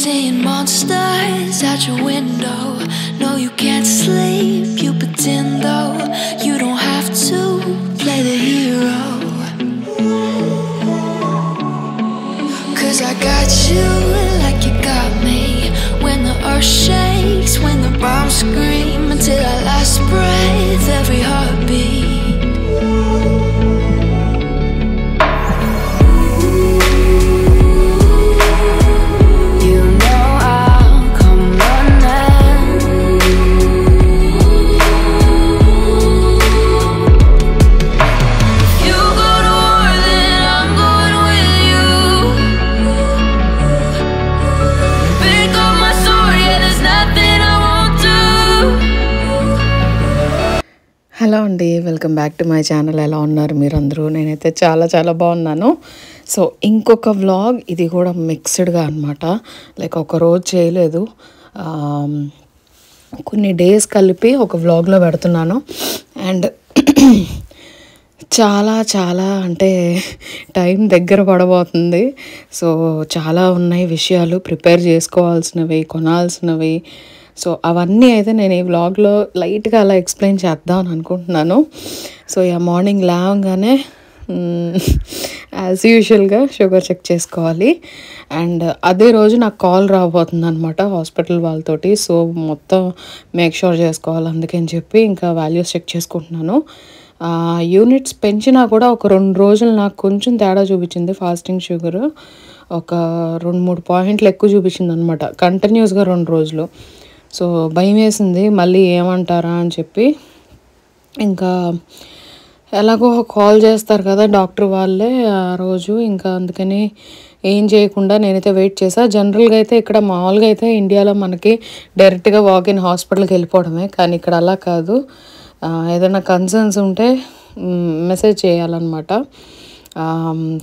seeing monsters out your window. No, you can't sleep, you pretend though. You don't have to play the hero. 'Cause I got you like you got me. When the earth shakes, when the bombs scream, until our last breath, every heartbeat. Hello అండి, welcome back to my channel. ఎలా ఉన్నారు మీరందరూ? నేనైతే చాలా చాలా బాగున్నాను. So ఇంకొక vlog, ఇది కూడా మిక్స్డ్గా అనమాట. లైక్ ఒక రోజు చేయలేదు, కొన్ని డేస్ కలిపి ఒక వ్లాగ్లో పెడుతున్నాను. అండ్ చాలా చాలా అంటే టైం దగ్గర పడబోతుంది. సో చాలా ఉన్నాయి విషయాలు, ప్రిపేర్ చేసుకోవాల్సినవి, కొనాల్సినవి. సో అవన్నీ అయితే నేను ఈ వ్లాగ్లో లైట్గా అలా ఎక్స్ప్లెయిన్ చేద్దాం అని అనుకుంటున్నాను. సో మార్నింగ్ లేవగానే యాజ్ యూజువల్గా షుగర్ చెక్ చేసుకోవాలి. అండ్ అదే రోజు నాకు కాల్ రాబోతుంది అనమాట హాస్పిటల్ వాళ్ళతోటి. సో మొత్తం మేక్ షూర్ చేసుకోవాలి, అందుకని చెప్పి ఇంకా వాల్యూస్ చెక్ చేసుకుంటున్నాను. యూనిట్స్ పెంచినా కూడా ఒక 2 రోజులు నాకు కొంచెం తేడా చూపించింది. ఫాస్టింగ్ షుగర్ ఒక 2-3 పాయింట్లు ఎక్కువ చూపించింది అనమాట కంటిన్యూస్గా 2 రోజులు. సో భయం వేసింది మళ్ళీ ఏమంటారా అని చెప్పి. ఇంకా ఎలాగో కాల్ చేస్తారు కదా డాక్టర్ వాళ్ళే ఆ రోజు, ఇంకా అందుకని ఏం చేయకుండా నేనైతే వెయిట్ చేశాను. జనరల్గా అయితే ఇక్కడ మామూలుగా అయితే ఇండియాలో మనకి డైరెక్ట్గా వాకిన్ హాస్పిటల్కి వెళ్ళిపోవడమే, కానీ ఇక్కడ అలా కాదు. ఏదైనా కన్సర్న్స్ ఉంటే మెసేజ్ చేయాలన్నమాట.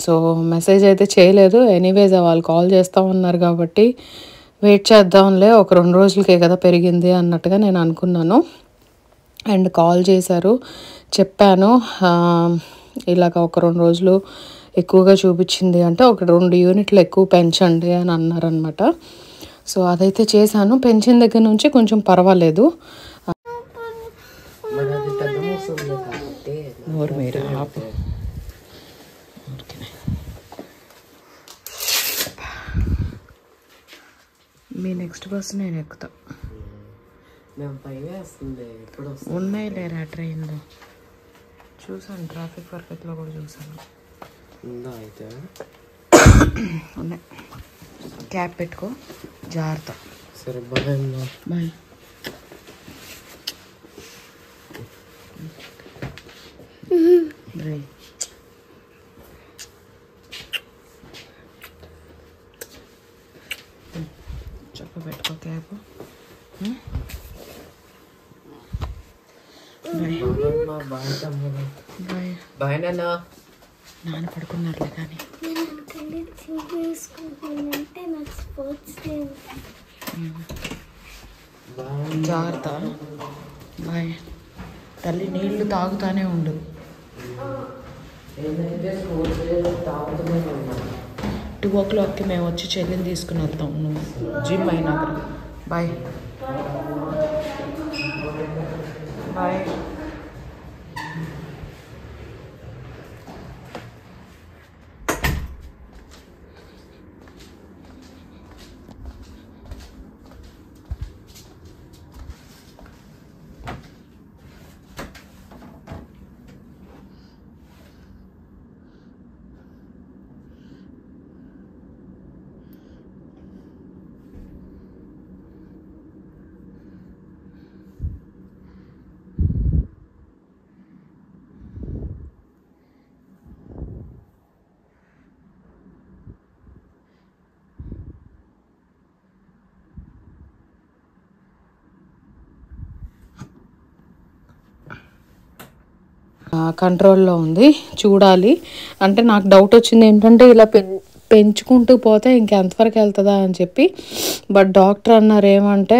సో మెసేజ్ అయితే చేయలేదు. ఎనీవేస్ వాళ్ళు కాల్ చేస్తామన్నారు కాబట్టి వెయిట్ చేద్దాంలే, ఒక 2 రోజులకే కదా పెరిగింది అన్నట్టుగా నేను అనుకున్నాను. అండ్ కాల్ చేశారు, చెప్పాను ఇలాగ ఒక 2 రోజులు ఎక్కువగా చూపించింది అంటే ఒక 2 యూనిట్లు ఎక్కువ పెంచండి అని అన్నారనమాట. సో అదైతే చేశాను. పెంచిన దగ్గర నుంచి కొంచెం పర్వాలేదు. మీ నెక్స్ట్ బస్ నేను ఎక్కుతా. ఉన్నాయి లేరా ట్రైన్లో? చూసాను, ట్రాఫిక్ పర్ఫెక్ట్లో కూడా చూసాను. ఉన్నాయి. క్యాప్ పెట్టుకో, జాగ్రత్త. సరే బాయ్. బాయ్. బాయ్. చెప్పు పెట్టుకో క్యాప్. బాయ్ నాన్న. నాన్న పడుకున్నారులే కానీ. జాగ్రత్త. బాయ్ తల్లి. నీళ్ళు తాగుతానే ఉండు. 2 o'clockకి మేము వచ్చి చెల్లిని తీసుకుని వస్తాం. నువ్వు జిమ్ అయినాక. Bye bye. కంట్రోల్లో ఉంది, చూడాలి. అంటే నాకు డౌట్ వచ్చింది ఏంటంటే ఇలా పెంచుకుంటూ పోతే ఇంకెంతవరకు వెళ్తుందా అని చెప్పి. బట్ డాక్టర్ అన్నారు ఏమంటే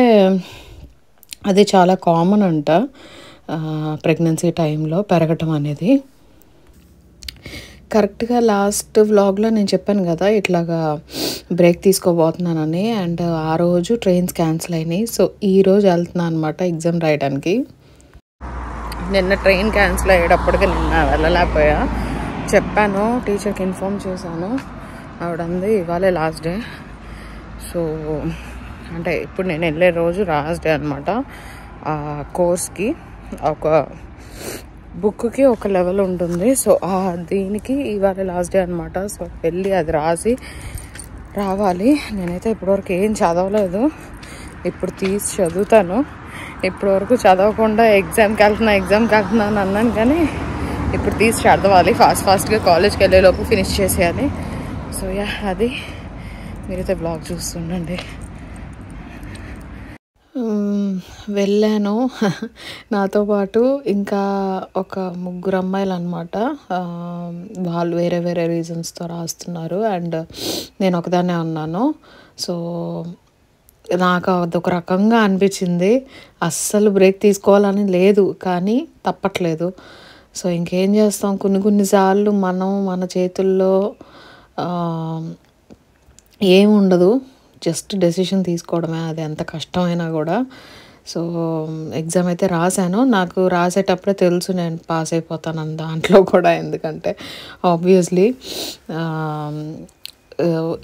అది చాలా కామన్ అంట ప్రెగ్నెన్సీ టైంలో పెరగటం అనేది. కరెక్ట్గా లాస్ట్ వ్లాగ్లో నేను చెప్పాను కదా ఇట్లాగా బ్రేక్ తీసుకోబోతున్నానని. అండ్ ఆ రోజు ట్రైన్స్ క్యాన్సిల్ అయినాయి. సో ఈరోజు వెళ్తున్నాను అనమాట ఎగ్జామ్ రాయడానికి. నిన్న ట్రైన్ క్యాన్సిల్ అయ్యేటప్పటికి నిన్న వెళ్ళలేకపోయా. చెప్పాను, టీచర్కి ఇన్ఫామ్ చేశాను. ఆవిడంది ఇవాళే లాస్ట్ డే. సో అంటే ఇప్పుడు నేను వెళ్ళే రోజు లాస్ట్ డే అనమాట. కోర్స్కి ఒక బుక్కి ఒక లెవెల్ ఉంటుంది. సో దీనికి ఇవాళ లాస్ట్ డే అనమాట. సో వెళ్ళి అది రాసి రావాలి. నేనైతే ఇప్పటివరకు ఏం చదవలేదు. ఇప్పుడు తీసి చదువుతాను. ఇప్పటివరకు చదవకుండా ఎగ్జామ్కి వెళ్తున్నాను అన్నాను, కానీ ఇప్పుడు తీసి చదవాలి. ఫాస్ట్గా కాలేజ్కి వెళ్ళేలోపు ఫినిష్ చేసేయాలి. సో అది మీరైతే బ్లాగ్ చూస్తుండండి. వెళ్ళాను. నాతో పాటు ఇంకా ఒక 3 అమ్మాయిలు అనమాట. వాళ్ళు వేరే వేరే రీజన్స్తో రాస్తున్నారు అండ్ నేను ఒకదాన్నే ఉన్నాను. సో నాకు అదొక రకంగా అనిపించింది. అస్సలు బ్రేక్ తీసుకోవాలని లేదు, కానీ తప్పట్లేదు. సో ఇంకేం చేస్తాం, కొన్నిసార్లు మన చేతుల్లో ఏముండదు, జస్ట్ డెసిషన్ తీసుకోవడమే, అది ఎంత కష్టమైనా కూడా. సో ఎగ్జామ్ అయితే రాశాను. నాకు రాసేటప్పుడే తెలుసు నేను పాస్ అయిపోతాను దాంట్లో కూడా. ఎందుకంటే ఆబ్వియస్లీ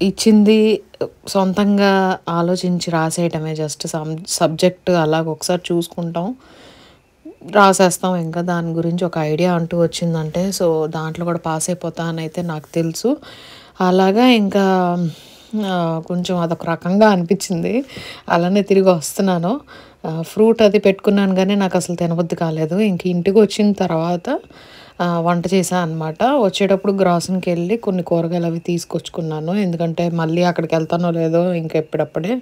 ఇచ్చింది సొంతంగా ఆలోచించి రాసేయటమే. జస్ట్ సబ్జెక్ట్ అలాగ ఒకసారి చూసుకుంటాం, రాసేస్తాం. ఇంకా దాని గురించి ఒక ఐడియా అంటూ వచ్చిందంటే సో దాంట్లో కూడా పాస్ అయిపోతానని అయితే నాకు తెలుసు. అలాగా ఇంకా కొంచెం అదొక రకంగా అనిపించింది. అలానే తిరిగి వస్తున్నాను. ఫ్రూట్ అది పెట్టుకున్నాను, కానీ నాకు అసలు తినబుద్ధి కాలేదు. ఇంక ఇంటికి వచ్చిన తర్వాత వంట చేశాను అనమాట. వచ్చేటప్పుడు గ్రాసరీకి వెళ్ళి కొన్ని కూరగాయలు అవి తీసుకొచ్చుకున్నాను. ఎందుకంటే మళ్ళీ అక్కడికి వెళ్తానో లేదో ఇంకా ఎప్పుడప్పుడే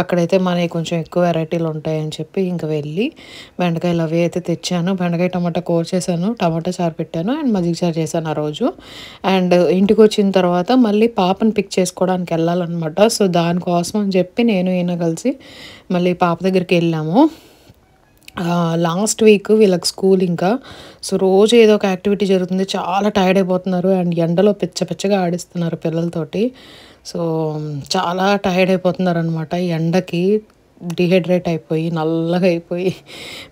అక్కడైతే మనకి కొంచెం ఎక్కువ వెరైటీలు ఉంటాయని చెప్పి ఇంకా వెళ్ళి బెండకాయలు అవి అయితే తెచ్చాను. బెండకాయ టమాటా కూర చేశాను, టమాటా చారు పెట్టాను అండ్ మజ్జిగ చారు చేశాను ఆ రోజు. అండ్ ఇంటికి వచ్చిన తర్వాత మళ్ళీ పాపను పిక్ చేసుకోవడానికి వెళ్ళాలన్నమాట. సో దానికోసం అని చెప్పి నేను ఈయన కలిసి మళ్ళీ పాప దగ్గరికి వెళ్ళాము. లాస్ట్ వీక్ వీళ్ళకి స్కూల్ ఇంకా. సో రోజు ఏదో ఒక యాక్టివిటీ జరుగుతుంది. చాలా టైర్డ్ అయిపోతున్నారు అండ్ ఎండలో పిచ్చగా ఆడిస్తున్నారు పిల్లలతోటి. సో చాలా టైర్డ్ అయిపోతున్నారు అనమాట. ఎండకి డిహైడ్రేట్ అయిపోయి నల్లగా అయిపోయి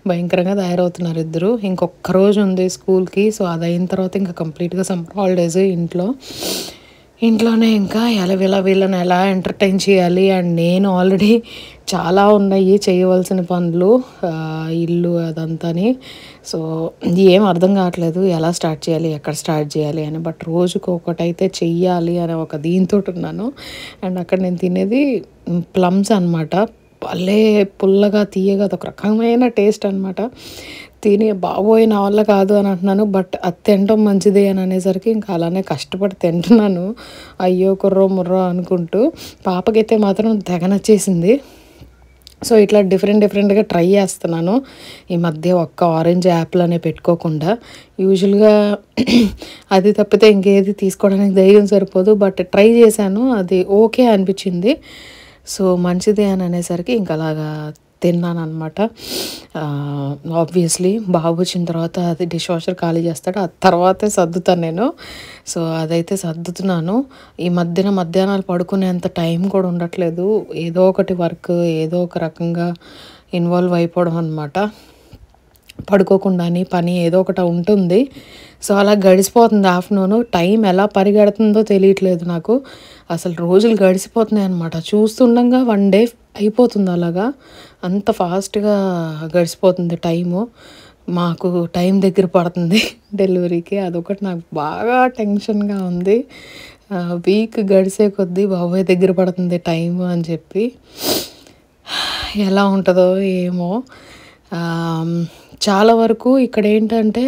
భయంకరంగా తయారవుతున్నారు ఇద్దరు. ఇంకొక రోజు ఉంది స్కూల్కి. సో అది అయిన తర్వాత ఇంకా కంప్లీట్గా సమ్మర్ హాలిడేస్. ఇంట్లోనే ఇంకా వీళ్ళని ఎలా ఎంటర్టైన్ చేయాలి. అండ్ నేను ఆల్రెడీ చాలా ఉన్నాయి చేయవలసిన పనులు, ఇల్లు అదంతాని. సో ఏం అర్థం కావట్లేదు ఎలా స్టార్ట్ చేయాలి, ఎక్కడ స్టార్ట్ చేయాలి అని. బట్ రోజుకు ఒకటైతే చెయ్యాలి అనే ఒక దీంతో ఉన్నాను. అండ్ అక్కడ నేను తినేది ప్లమ్స్ అనమాట. భలే పుల్లగా తీయగా అదొక రకమైన టేస్ట్ అనమాట. తిని బాబోయ్ నా వల్ల కాదు అని అంటున్నాను. బట్ అది తినడం మంచిది అని అనేసరికి ఇంకా అలానే కష్టపడి తింటున్నాను. అయ్యో కుర్రో ముర్రో అనుకుంటూ. పాపకైతే మాత్రం తెగ నచ్చేసింది. సో ఇట్లా డిఫరెంట్గా ట్రై చేస్తున్నాను ఈ మధ్య. ఒక్క ఆరెంజ్ యాపిల్ అనే పెట్టుకోకుండా. యూజువల్గా అది తప్పితే ఇంకేది తీసుకోవడానికి ధైర్యం సరిపోదు. బట్ ట్రై చేశాను, అది ఓకే అనిపించింది. సో మంచిది అని అనేసరికి ఇంకా అలాగా తిన్నాను అనమాట. ఆబ్వియస్లీ బాబు వచ్చిన తర్వాత అది డిష్ వాషర్ ఖాళీ చేస్తాడు, ఆ తర్వాతే సర్దుతాను నేను. సో అదైతే సర్దుతున్నాను. ఈ మధ్యాహ్నాలు పడుకునేంత టైం కూడా ఉండట్లేదు. ఏదో ఒకటి వర్క్, ఏదో ఒక రకంగా ఇన్వాల్వ్ అయిపోవడం అనమాట. పడుకోకుండానే పని ఏదో ఒకటి ఉంటుంది. సో అలా గడిచిపోతుంది ఆఫ్టర్నూన్. టైం ఎలా పరిగెడుతుందో తెలియట్లేదు నాకు. అసలు రోజులు గడిచిపోతున్నాయి అనమాట. చూస్తుండగా 1 డే అయిపోతుంది అలాగా. అంత ఫాస్ట్గా గడిచిపోతుంది టైము. మాకు టైం దగ్గర పడుతుంది డెలివరీకి. అదొకటి నాకు బాగా టెన్షన్గా ఉంది. వీక్ గడిచే కొద్దీ బాబాయ్ దగ్గర పడుతుంది టైము అని చెప్పి. ఎలా ఉంటుందో ఏమో. చాలా వరకు ఇక్కడ ఏంటంటే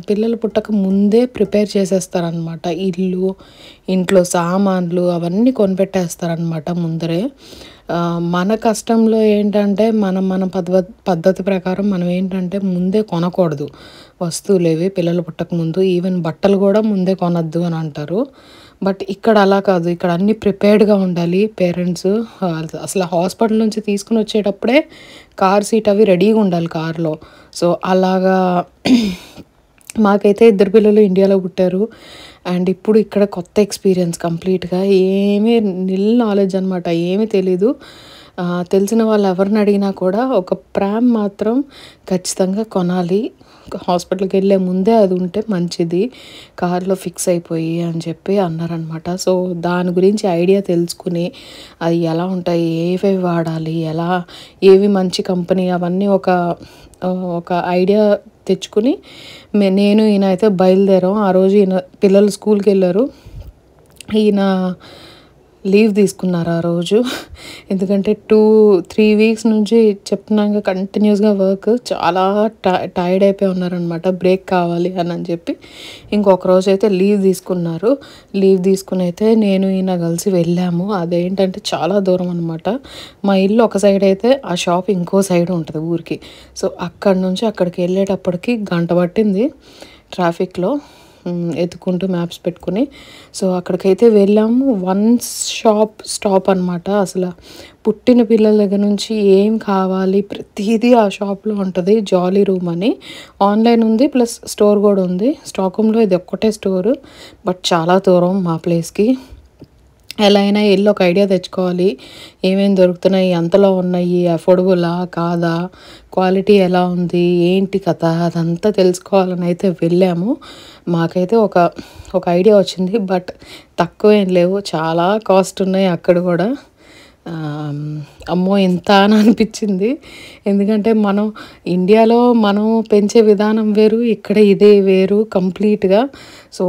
పిల్లలు పుట్టక ముందే ప్రిపేర్ చేసేస్తారనమాట. ఇంట్లో సామాన్లు అవన్నీ కొనిపెట్టేస్తారనమాట ముందరే. మన కష్టంలో ఏంటంటే మన పద్ధతి ప్రకారం మనం ఏంటంటే ముందే కొనకూడదు వస్తువులేవి పిల్లలు పుట్టక ముందు. ఈవెన్ బట్టలు కూడా ముందే కొనద్దు అని అంటారు. బట్ ఇక్కడ అలా కాదు. ఇక్కడ అన్నీ ప్రిపేర్డ్గా ఉండాలి పేరెంట్స్. అసలు హాస్పిటల్ నుంచి తీసుకుని వచ్చేటప్పుడే కార్ సీట్ అవి రెడీగా ఉండాలి కార్లో. సో అలాగా మాకైతే 2 పిల్లలు ఇండియాలో పుట్టారు. అండ్ ఇప్పుడు ఇక్కడ కొత్త ఎక్స్పీరియన్స్ కంప్లీట్గా ఏమీ నిల్ నాలెడ్జ్ అనమాట, ఏమీ తెలీదు. తెలిసిన వాళ్ళు ఎవరిని అడిగినా కూడా ఒక ప్రామ్ మాత్రం ఖచ్చితంగా కొనాలి, హాస్పిటల్కి వెళ్ళే ముందే అది ఉంటే మంచిది, కార్లో ఫిక్స్ అయిపోయి అని చెప్పి అన్నారనమాట. సో దాని గురించి ఐడియా తెలుసుకుని అది ఎలా ఉంటాయి, ఏవేవి వాడాలి, ఏవి మంచి కంపెనీ, అవన్నీ ఒక ఐడియా తెచ్చుకుని నేను ఈయన అయితే బయలుదేరాం. ఆ రోజు ఈయన పిల్లలు స్కూల్కి వెళ్ళారు, ఈయన లీవ్ తీసుకున్నారు ఆ రోజు. ఎందుకంటే 2-3 వీక్స్ నుంచి చెప్తున్నాక కంటిన్యూస్గా వర్క్, చాలా టైర్డ్ అయిపోయి ఉన్నారనమాట, బ్రేక్ కావాలి అని చెప్పి ఇంకొక రోజు అయితే లీవ్ తీసుకున్నారు. లీవ్ తీసుకుని అయితే నేను ఈయన కలిసి వెళ్ళాము. అదేంటంటే చాలా దూరం అనమాట, మా ఇల్లు ఒక సైడ్ అయితే ఆ షాప్ ఇంకో సైడ్ ఉంటుంది ఊరికి. సో అక్కడి నుంచి అక్కడికి వెళ్ళేటప్పటికి గంట పట్టింది ట్రాఫిక్లో ఎత్తుకుంటూ మ్యాప్స్ పెట్టుకుని. సో అక్కడికైతే వెళ్ళాము. స్టాప్ అనమాట. అసలు పుట్టిన పిల్లల దగ్గర నుంచి ఏం కావాలి ప్రతిదీ ఆ షాప్లో ఉంటుంది. జాలీ రూమ్ అని ఆన్లైన్ ఉంది, ప్లస్ స్టోర్ కూడా ఉంది. స్టాక్హోమ్లో ఇది ఒక్కటే స్టోరు, బట్ చాలా దూరం మా ప్లేస్కి. ఎలా అయినా వెళ్ళి ఒక ఐడియా తెచ్చుకోవాలి, ఏమేమి దొరుకుతున్నాయి, ఎంతలో ఉన్నాయి, అఫోర్డబులా కాదా, క్వాలిటీ ఎలా ఉంది, ఏంటి కథ, అదంతా తెలుసుకోవాలని అయితే వెళ్ళాము. మాకైతే ఒక ఐడియా వచ్చింది, బట్ తక్కువేం లేవు, చాలా కాస్ట్ ఉన్నాయి అక్కడ కూడా. అమ్మో ఇంత అని అనిపించింది. ఎందుకంటే మనం ఇండియాలో మనం పెంచే విధానం వేరు, ఇక్కడ ఇదే వేరు కంప్లీట్గా. సో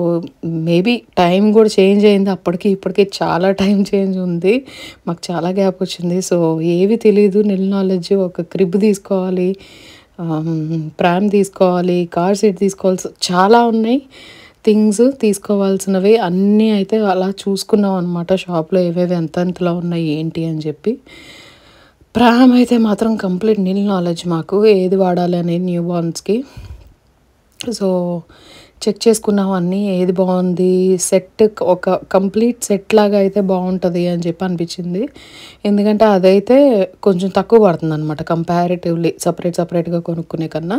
మేబీ టైం కూడా చేంజ్ అయింది, అప్పటికి ఇప్పటికి చాలా టైం చేంజ్ ఉంది, మాకు చాలా గ్యాప్ వచ్చింది. సో ఏవి తెలీదు, నిల్ నాలెడ్జ్. ఒక క్రిబ్ తీసుకోవాలి, ప్రామ్ తీసుకోవాలి, కార్ సీట్ తీసుకోవాల్సి చాలా ఉన్నాయి థింగ్స్ తీసుకోవాల్సినవి అన్నీ. అయితే అలా చూసుకున్నాం అనమాట షాప్లో, ఏవేవి ఎంతలో ఉన్నాయి ఏంటి అని చెప్పి. ప్రామ్ అయితే మాత్రం కంప్లీట్ నిల్ నాలెడ్జ్ మాకు, ఏది వాడాలి అనేది న్యూ బార్న్స్కి. సో చెక్ చేసుకున్నాం అన్నీ, ఏది బాగుంది, సెట్ ఒక కంప్లీట్ సెట్ లాగా అయితే బాగుంటుంది అని చెప్పి అనిపించింది. ఎందుకంటే అదైతే కొంచెం తక్కువ పడుతుంది అనమాట కంపారిటివ్లీ సపరేట్గా కొనుక్కునే కన్నా.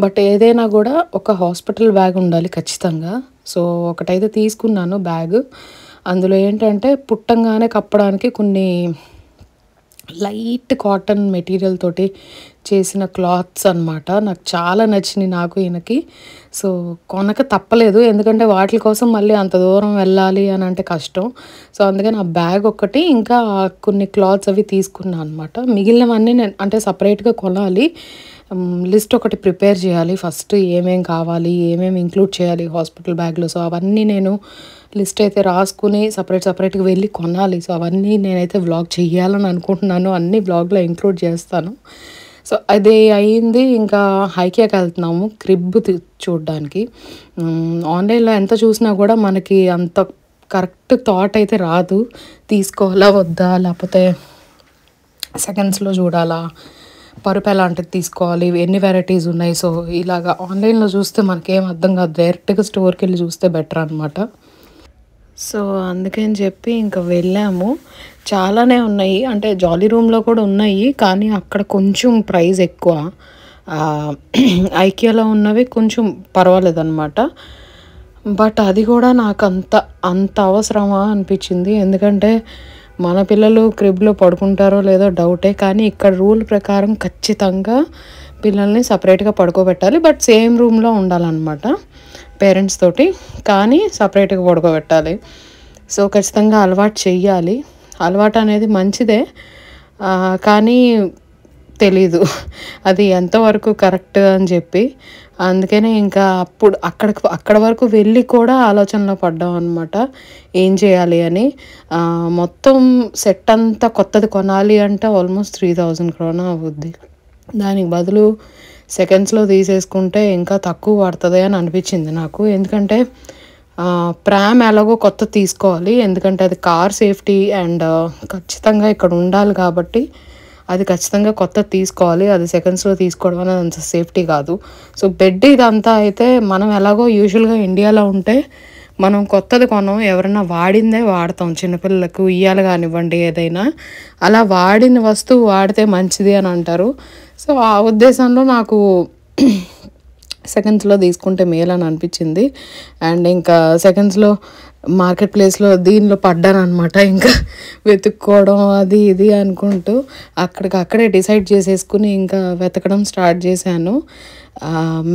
బట్ ఏదైనా కూడా ఒక హాస్పిటల్ బ్యాగ్ ఉండాలి ఖచ్చితంగా. సో ఒకటైతే తీసుకున్నాను బ్యాగ్. అందులో ఏంటంటే పుట్టంగానే కప్పడానికి కొన్ని లైట్ కాటన్ మెటీరియల్ తోటి చేసిన క్లాత్స్ అనమాట. నాకు చాలా నచ్చినాయి, నాకు ఈయనకి. సో కొనక తప్పలేదు, ఎందుకంటే వాటి కోసం మళ్ళీ అంత దూరం వెళ్ళాలి అని అంటే కష్టం. సో అందుకని ఆ బ్యాగ్ ఒకటి, ఇంకా కొన్ని క్లాత్స్ అవి తీసుకున్నాను అనమాట. మిగిలినవన్నీ నేను అంటే సపరేట్గా కొనాలి, లిస్ట్ ఒకటి ప్రిపేర్ చేయాలి ఫస్ట్, ఏమేం కావాలి, ఏమేమి ఇంక్లూడ్ చేయాలి హాస్పిటల్ బ్యాగ్లో. సో అవన్నీ నేను లిస్ట్ అయితే రాసుకుని సపరేట్గా వెళ్ళి కొనాలి. సో అవన్నీ నేనైతే వ్లాగ్ చేయాలని అనుకుంటున్నాను, అన్నీ వ్లాగ్లో ఇంక్లూడ్ చేస్తాను. సో అది అయింది. ఇంకా హైకియాకి వెళ్తున్నాము క్రిబ్ చూడడానికి. ఆన్లైన్లో ఎంత చూసినా కూడా మనకి అంత కరెక్ట్ థాట్ అయితే రాదు, తీసుకోవాలా వద్దా, లేకపోతే సెకండ్స్లో చూడాలా, పరుపు ఎలాంటిది తీసుకోవాలి, ఎన్ని వెరైటీస్ ఉన్నాయి. సో ఇలాగా ఆన్లైన్లో చూస్తే మనకేం అర్థం కాదు, డైరెక్ట్గా స్టోర్కి వెళ్ళి చూస్తే బెటర్ అనమాట. సో అందుకని చెప్పి ఇంకా వెళ్ళాము. చాలానే ఉన్నాయి, అంటే జాలీ రూమ్లో కూడా ఉన్నాయి, కానీ అక్కడ కొంచెం ప్రైస్ ఎక్కువ. ఐకియాలో ఉన్నవి కొంచెం పర్వాలేదన్నమాట. బట్ అది కూడా నాకు అంత అవసరమా అనిపించింది. ఎందుకంటే మన పిల్లలు క్రిబ్లో పడుకుంటారో లేదో డౌటే, కానీ ఇక్కడ రూల్ ప్రకారం ఖచ్చితంగా పిల్లల్ని సపరేట్గా పడుకోబెట్టాలి, బట్ సేమ్ రూమ్లో ఉండాలన్నమాట పేరెంట్స్ తోటి, కానీ సపరేట్గా పడుకోబెట్టాలి. సో ఖచ్చితంగా అలవాటు చెయ్యాలి. అలవాటు అనేది మంచిదే, కానీ తెలీదు అది ఎంతవరకు కరెక్ట్ అని చెప్పి. అందుకనే ఇంకా అక్కడ వరకు వెళ్ళి కూడా ఆలోచనలో పడ్డాం అనమాట, ఏం చేయాలి అని. మొత్తం సెట్ అంతా కొత్తది కొనాలి అంటే ఆల్మోస్ట్ 3000 krona అవుద్ది. దానికి బదులు సెకండ్స్లో తీసేసుకుంటే ఇంకా తక్కువ పడుతుంది అని అనిపించింది నాకు. ఎందుకంటే ప్రామ్ ఎలాగో కొత్త తీసుకోవాలి, ఎందుకంటే అది కార్ సేఫ్టీ అండ్ ఖచ్చితంగా ఇక్కడ ఉండాలి కాబట్టి అది ఖచ్చితంగా కొత్త తీసుకోవాలి. అది సెకండ్స్లో తీసుకోవడం అనేది అంత సేఫ్టీ కాదు. సో బెడ్ ఇదంతా అయితే మనం ఎలాగో యూజువల్గా ఇండియాలో ఉంటే మనం కొత్తది కొనం, ఎవరైనా వాడిందే వాడతాం. చిన్నపిల్లలకు ఉయ్యాలు కానివ్వండి, ఏదైనా అలా వాడిన వస్తువు వాడితే మంచిది అని అంటారు. సో ఆ ఉద్దేశంలో నాకు సెకండ్స్లో తీసుకుంటే మేలు అని అనిపించింది. అండ్ ఇంకా సెకండ్స్లో మార్కెట్ ప్లేస్లో దీనిలో పడ్డాను అనమాట. ఇంకా వెతుక్కోవడం అది ఇది అనుకుంటూ అక్కడికక్కడే డిసైడ్ చేసేసుకుని ఇంకా వెతకడం స్టార్ట్ చేశాను.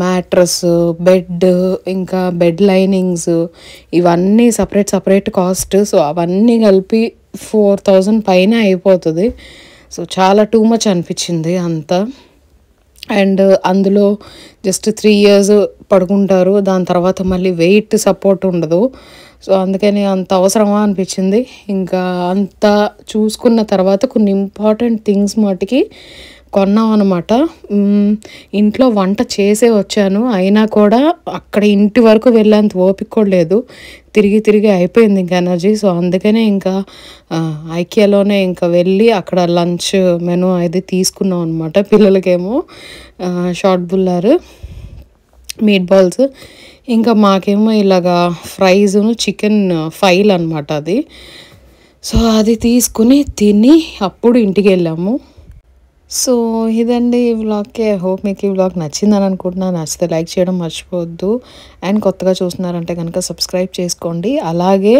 మ్యాట్రస్, బెడ్, ఇంకా బెడ్ లైనింగ్స్ ఇవన్నీ సపరేట్ కాస్ట్. సో అవన్నీ కలిపి 4000 పైన అయిపోతుంది. సో చాలా టూ మచ్ అనిపించింది అంతా. అండ్ అందులో జస్ట్ 3 years పడుకుంటారు, దాని తర్వాత మళ్ళీ వెయిట్ సపోర్ట్ ఉండదు. సో అందుకని అంత అవసరమా అనిపించింది. ఇంకా అంత చూసుకున్న తర్వాత కొన్ని ఇంపార్టెంట్ థింగ్స్ మటుకి కొన్నాం అనమాట. ఇంట్లో వంట చేసే వచ్చాను, అయినా కూడా అక్కడ ఇంటి వరకు వెళ్ళేంత ఓపిక కూడా లేదు. తిరిగి అయిపోయింది ఇంకా ఎనర్జీ. సో అందుకనే ఇంకా ఐకియాలోనే ఇంకా వెళ్ళి అక్కడ లంచ్ మెనూ అది తీసుకున్నాం అనమాట. పిల్లలకేమో షార్ట్ బుల్లర్, మీట్ బాల్స్, ఇంకా మాకేమో ఇలాగా ఫ్రైజును చికెన్ ఫైల్ అనమాట అది. సో అది తీసుకుని తిని అప్పుడు ఇంటికి వెళ్ళాము. సో ఇదండి ఈ వ్లాగ్కి. ఐ హోప్ మీకు ఈ వ్లాగ్ నచ్చిందని అనుకుంటున్నాను. నచ్చితే లైక్ చేయడం మర్చిపోవద్దు. అండ్ కొత్తగా చూస్తున్నారంటే కనుక సబ్స్క్రైబ్ చేసుకోండి. అలాగే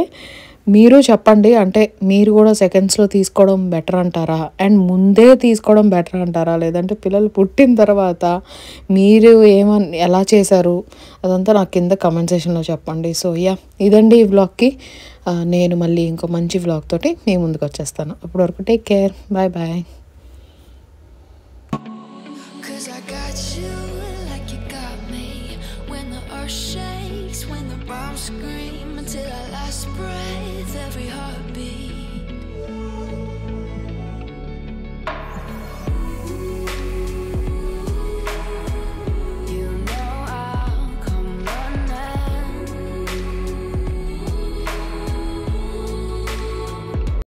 మీరు చెప్పండి, అంటే మీరు కూడా సెకండ్స్లో తీసుకోవడం బెటర్ అంటారా, అండ్ ముందే తీసుకోవడం బెటర్ అంటారా, లేదంటే పిల్లలు పుట్టిన తర్వాత మీరు ఎలా చేశారు అదంతా నాకు కింద కమెంట్ సెక్షన్లో చెప్పండి. సో ఇదండి ఈ వ్లాగ్కి. నేను మళ్ళీ ఇంకో మంచి వ్లాగ్ తోటి మీ ముందుకు వచ్చేస్తాను. అప్పటి వరకు టేక్ కేర్, బాయ్ బాయ్.